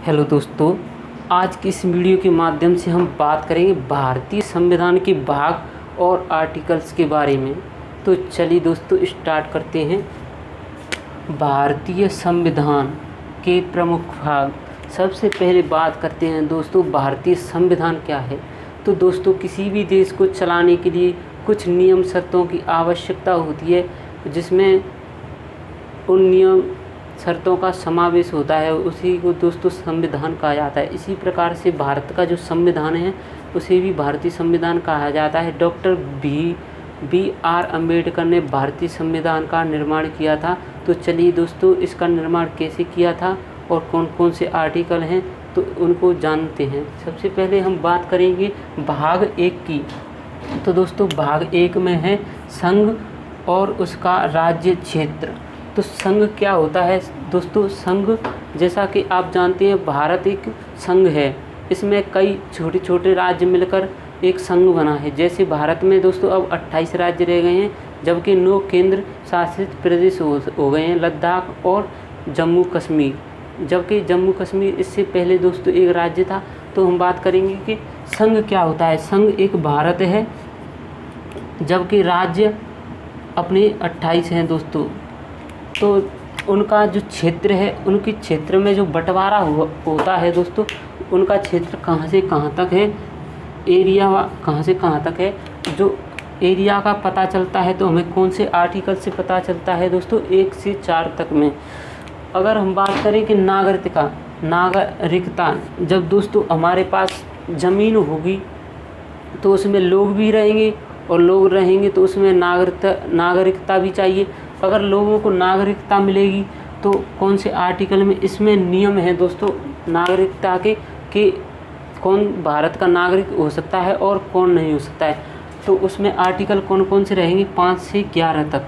Hello दोस्तों, आज की इस वीडियो के माध्यम से हम बात करेंगे भारतीय संविधान के भाग और आर्टिकल्स के बारे में। तो चलिए दोस्तों स्टार्ट करते हैं। भारतीय संविधान के प्रमुख भाग। सबसे पहले बात करते हैं दोस्तों, भारतीय संविधान क्या है। तो दोस्तों किसी भी देश को चलाने के लिए कुछ नियम शर्तों की आवश्यकता होती है, जिसमें उन नियम शर्तों का समावेश होता है, उसी को दोस्तों संविधान कहा जाता है। इसी प्रकार से भारत का जो संविधान है उसे भी भारतीय संविधान कहा जाता है। Doctor B R. अम्बेडकर ने भारतीय संविधान का निर्माण किया था। तो चलिए दोस्तों इसका निर्माण कैसे किया था और कौन कौन से आर्टिकल हैं तो उनको जानते हैं। सबसे पहले हम बात करेंगे भाग 1 की। तो दोस्तों भाग 1 में है संघ और उसका राज्य क्षेत्र। तो संघ क्या होता है दोस्तों? संघ, जैसा कि आप जानते हैं, भारत एक संघ है। इसमें कई छोटे छोटे राज्य मिलकर एक संघ बना है। जैसे भारत में दोस्तों अब 28 राज्य रह गए हैं, जबकि 9 केंद्र शासित प्रदेश हो गए हैं, लद्दाख और जम्मू कश्मीर। जबकि जम्मू कश्मीर इससे पहले दोस्तों एक राज्य था। तो हम बात करेंगे कि संघ क्या होता है। संघ एक भारत है, जबकि राज्य अपने 28 हैं दोस्तों। तो उनका जो क्षेत्र है, उनके क्षेत्र में जो बंटवारा होता है दोस्तों, उनका क्षेत्र कहाँ से कहाँ तक है, एरिया कहाँ से कहाँ तक है। जो एरिया का पता चलता है तो हमें कौन से आर्टिकल से पता चलता है दोस्तों? 1 से 4 तक में। अगर हम बात करें कि नागरिकता, जब दोस्तों हमारे पास ज़मीन होगी तो उसमें लोग भी रहेंगे, और लोग रहेंगे तो उसमें नागरिकता भी चाहिए। अगर लोगों को नागरिकता मिलेगी तो कौन से आर्टिकल में इसमें नियम है दोस्तों नागरिकता के कि कौन भारत का नागरिक हो सकता है और कौन नहीं हो सकता है। तो उसमें आर्टिकल कौन कौन से रहेंगे? 5 से 11 तक।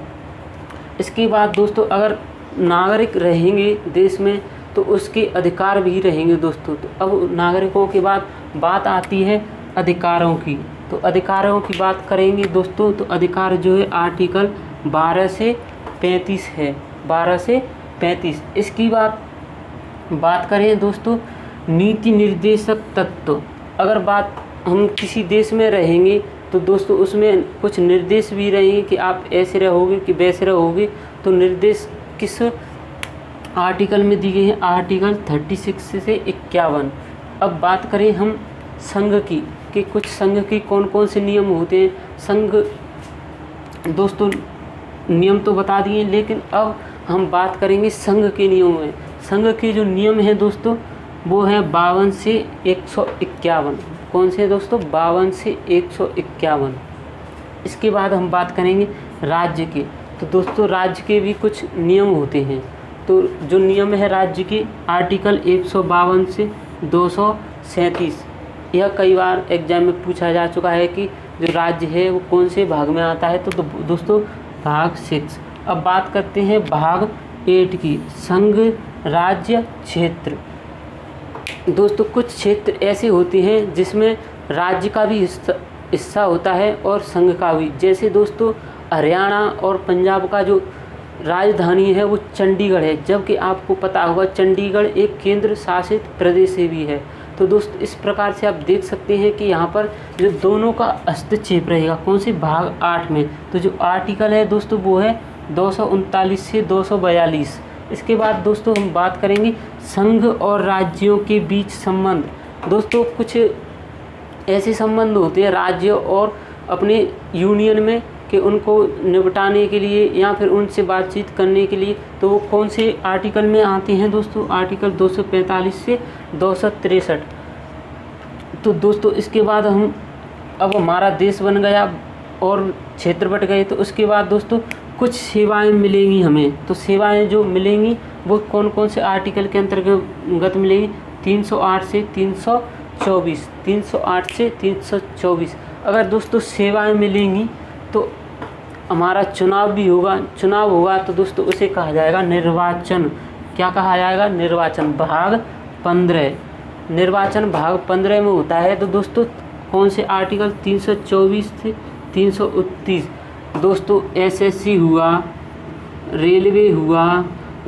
इसके बाद दोस्तों अगर नागरिक रहेंगे देश में तो उसके अधिकार भी रहेंगे दोस्तों। तो अब नागरिकों के बाद बात आती है अधिकारों की। तो अधिकारों की बात करेंगे दोस्तों, तो अधिकार जो है आर्टिकल 12 से 35 है। 12 से 35। इसकी बात करें दोस्तों नीति निर्देशक तत्व। अगर बात हम किसी देश में रहेंगे तो दोस्तों उसमें कुछ निर्देश भी रहेंगे कि आप ऐसे रहोगे कि वैसे रहोगे। तो निर्देश किस आर्टिकल में दी गई है? आर्टिकल 36 से 51। अब बात करें हम संघ की कि कुछ संघ के कौन कौन से नियम होते हैं। संघ दोस्तों नियम तो बता दिए, लेकिन अब हम बात करेंगे संघ के नियमों में। संघ के जो नियम हैं दोस्तों वो हैं 52 से 151। कौन से दोस्तों? 52 से 151। इसके बाद हम बात करेंगे राज्य के। तो दोस्तों राज्य के भी कुछ नियम होते हैं। तो जो नियम है राज्य के, आर्टिकल 152 से 237। यह कई बार एग्जाम में पूछा जा चुका है कि जो राज्य है वो कौन से भाग में आता है। तो दोस्तों भाग 6। अब बात करते हैं भाग 8 की, संघ राज्य क्षेत्र। दोस्तों कुछ क्षेत्र ऐसे होते हैं जिसमें राज्य का भी हिस्सा होता है और संघ का भी। जैसे दोस्तों हरियाणा और पंजाब का जो राजधानी है वो चंडीगढ़ है, जबकि आपको पता होगा चंडीगढ़ एक केंद्र शासित प्रदेश भी है। तो दोस्तों इस प्रकार से आप देख सकते हैं कि यहाँ पर जो दोनों का हस्तक्षेप रहेगा कौन से भाग 8 में। तो जो आर्टिकल है दोस्तों वो है 239 से 242। इसके बाद दोस्तों हम बात करेंगे संघ और राज्यों के बीच संबंध। दोस्तों कुछ ऐसे संबंध होते हैं राज्य और अपने यूनियन में कि उनको निपटाने के लिए या फिर उनसे बातचीत करने के लिए, तो वो कौन से आर्टिकल में आते हैं दोस्तों? आर्टिकल 245 से 263। तो दोस्तों इसके बाद अब हमारा देश बन गया और क्षेत्र बट गए, तो उसके बाद दोस्तों कुछ सेवाएं मिलेंगी हमें। तो सेवाएं जो मिलेंगी वो कौन कौन से आर्टिकल के अंतर्गत मिलेंगी? 308 से 324। 308 से 324। अगर दोस्तों सेवाएं मिलेंगी तो हमारा चुनाव भी होगा। चुनाव होगा तो दोस्तों उसे कहा जाएगा निर्वाचन। क्या कहा जाएगा? निर्वाचन। भाग 15। निर्वाचन भाग 15 में होता है। तो दोस्तों कौन से आर्टिकल? 324 से 329। दोस्तों एसएससी हुआ, रेलवे हुआ,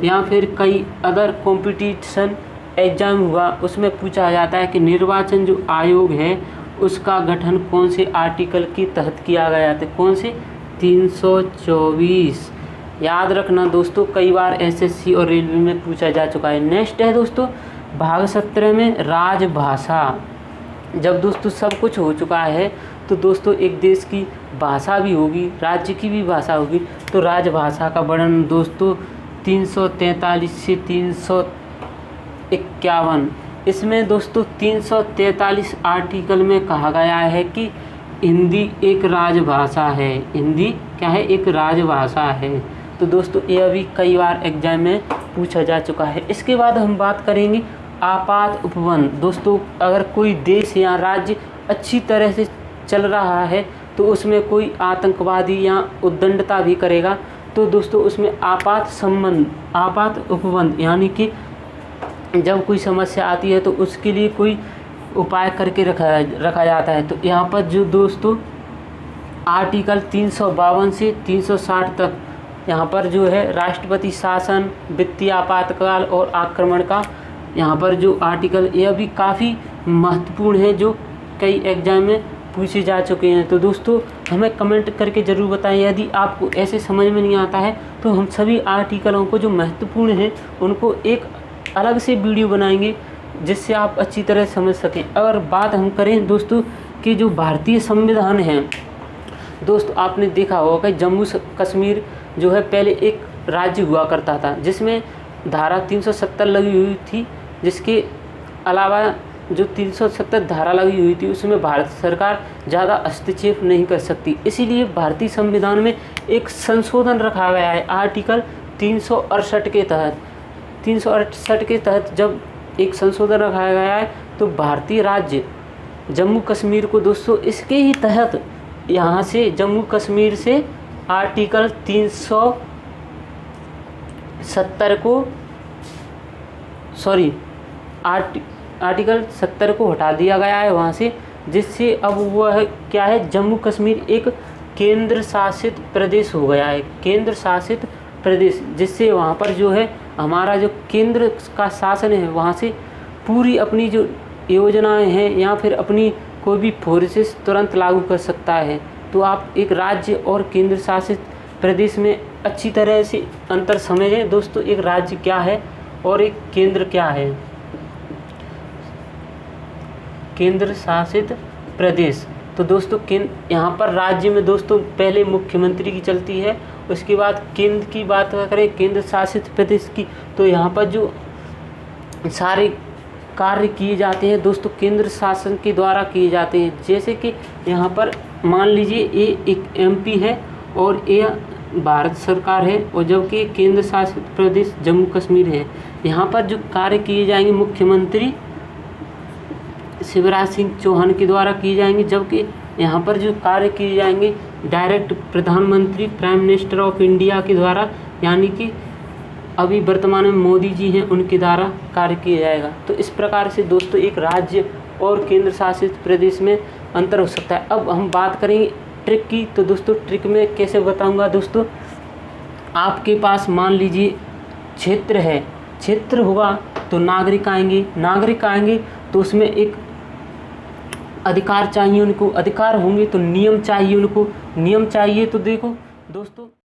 या फिर कई अदर कंपटीशन एग्जाम हुआ उसमें पूछा जाता है कि निर्वाचन जो आयोग है उसका गठन कौन से आर्टिकल के तहत किया गया था, कौन से 324। याद रखना दोस्तों, कई बार एसएससी और रेलवे में पूछा जा चुका है। नेक्स्ट है दोस्तों भाग 17 में राजभाषा। जब दोस्तों सब कुछ हो चुका है तो दोस्तों एक देश की भाषा भी होगी, राज्य की भी भाषा होगी, तो राजभाषा का वर्णन दोस्तों 343 से 351। इसमें दोस्तों 343 आर्टिकल में कहा गया है कि हिंदी एक राजभाषा है। हिंदी क्या है? एक राजभाषा है। तो दोस्तों ये अभी कई बार एग्जाम में पूछा जा चुका है। इसके बाद हम बात करेंगे आपात उपबंध। दोस्तों अगर कोई देश या राज्य अच्छी तरह से चल रहा है तो उसमें कोई आतंकवादी या उद्दंडता भी करेगा तो दोस्तों उसमें आपात उपबंध यानी कि जब कोई समस्या आती है तो उसके लिए कोई उपाय करके रखा जाता है। तो यहाँ पर जो दोस्तों आर्टिकल 352 से 360 तक यहाँ पर जो है राष्ट्रपति शासन, वित्तीय आपातकाल और आक्रमण का यहाँ पर जो आर्टिकल, यह भी काफ़ी महत्वपूर्ण है जो कई एग्जाम में पूछे जा चुके हैं। तो दोस्तों हमें कमेंट करके ज़रूर बताएं यदि आपको ऐसे समझ में नहीं आता है तो हम सभी आर्टिकलों को जो महत्वपूर्ण है उनको एक अलग से वीडियो बनाएंगे जिससे आप अच्छी तरह समझ सकें। अगर बात हम करें दोस्तों कि जो भारतीय संविधान है, दोस्तों आपने देखा होगा कि जम्मू कश्मीर जो है पहले एक राज्य हुआ करता था जिसमें धारा 370 लगी हुई थी, जिसके अलावा जो 370 धारा लगी हुई थी उसमें भारत सरकार ज़्यादा हस्तक्षेप नहीं कर सकती। इसीलिए भारतीय संविधान में एक संशोधन रखा गया है आर्टिकल 368 के तहत। 368 के तहत जब एक संशोधन रखा गया है तो भारतीय राज्य जम्मू कश्मीर को दोस्तों इसके ही तहत यहाँ से जम्मू कश्मीर से आर्टिकल 370 को आर्टिकल 70 को हटा दिया गया है वहाँ से, जिससे अब वह क्या है, जम्मू कश्मीर एक केंद्र शासित प्रदेश हो गया है। केंद्र शासित प्रदेश, जिससे वहाँ पर जो है हमारा जो केंद्र का शासन है वहाँ से पूरी अपनी जो योजनाएं हैं या फिर अपनी कोई भी फोर्सेस तुरंत लागू कर सकता है। तो आप एक राज्य और केंद्र शासित प्रदेश में अच्छी तरह से अंतर समझें दोस्तों, एक राज्य क्या है और एक केंद्र क्या है। केंद्र शासित प्रदेश, तो दोस्तों यहाँ पर राज्य में दोस्तों पहले मुख्यमंत्री की चलती है, उसके बाद केंद्र की बात करें, केंद्र शासित प्रदेश की, तो यहाँ पर जो सारे कार्य किए जाते हैं दोस्तों केंद्र शासन के द्वारा किए जाते हैं। जैसे कि यहाँ पर मान लीजिए ये एक एमपी है और ये भारत सरकार है और जबकि केंद्र शासित प्रदेश जम्मू कश्मीर है। यहाँ पर जो कार्य किए जाएंगे मुख्यमंत्री शिवराज सिंह चौहान के द्वारा किए जाएंगे, जबकि यहाँ पर जो कार्य किए जाएंगे डायरेक्ट प्रधानमंत्री प्राइम मिनिस्टर ऑफ इंडिया के द्वारा, यानी कि अभी वर्तमान में मोदी जी हैं उनके द्वारा कार्य किया जाएगा। तो इस प्रकार से दोस्तों एक राज्य और केंद्र शासित प्रदेश में अंतर हो सकता है। अब हम बात करेंगे ट्रिक की, तो दोस्तों ट्रिक में कैसे बताऊंगा दोस्तों, आपके पास मान लीजिए क्षेत्र है, क्षेत्र होगा तो नागरिक आएंगे तो उसमें एक अधिकार चाहिए उनको, अधिकार होंगे तो नियम चाहिए उनको, नियम चाहिए तो देखो दोस्तों